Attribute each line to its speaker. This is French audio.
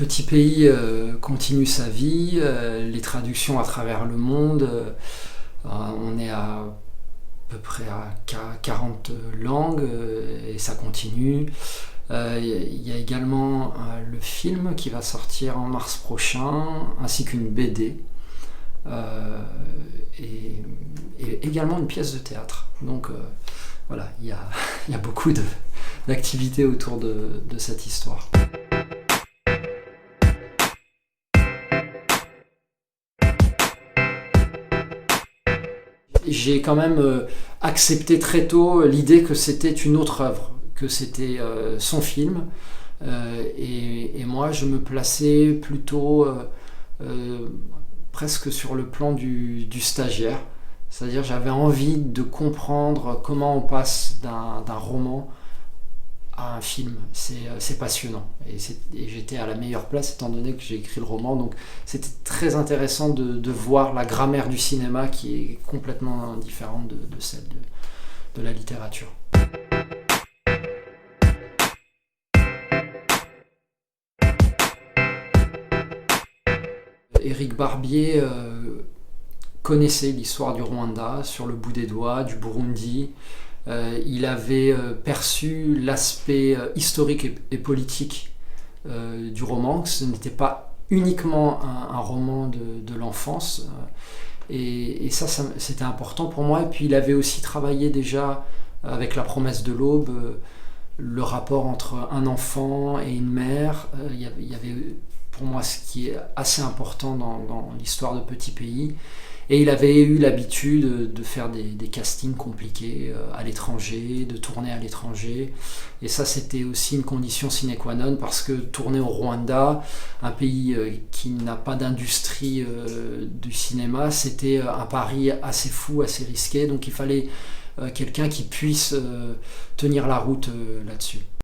Speaker 1: Petit pays continue sa vie, les traductions à travers le monde, on est à peu près à 40 langues et ça continue. Il y a également le film qui va sortir en mars prochain, ainsi qu'une BD et également une pièce de théâtre. Donc voilà, il y a beaucoup d'activités autour de cette histoire. J'ai quand même accepté très tôt l'idée que c'était une autre œuvre, que c'était son film. Et moi, je me plaçais plutôt presque sur le plan du stagiaire. C'est-à-dire j'avais envie de comprendre comment on passe d'un roman à un film. C'est passionnant. Et j'étais à la meilleure place étant donné que j'ai écrit le roman. Donc c'était très intéressant de voir la grammaire du cinéma qui est complètement différente de celle de la littérature. Éric Barbier connaissait l'histoire du Rwanda sur le bout des doigts, du Burundi. Il avait perçu l'aspect historique et politique du roman, que ce n'était pas uniquement un roman de l'enfance. Et ça, c'était important pour moi. Et puis il avait aussi travaillé déjà avec La promesse de l'aube, le rapport entre un enfant et une mère. Il y avait pour moi ce qui est assez important dans l'histoire de Petit pays. Et il avait eu l'habitude de faire des castings compliqués à l'étranger, de tourner à l'étranger. Et ça, c'était aussi une condition sine qua non, parce que tourner au Rwanda, un pays qui n'a pas d'industrie du cinéma, c'était un pari assez fou, assez risqué. Donc il fallait quelqu'un qui puisse tenir la route là-dessus.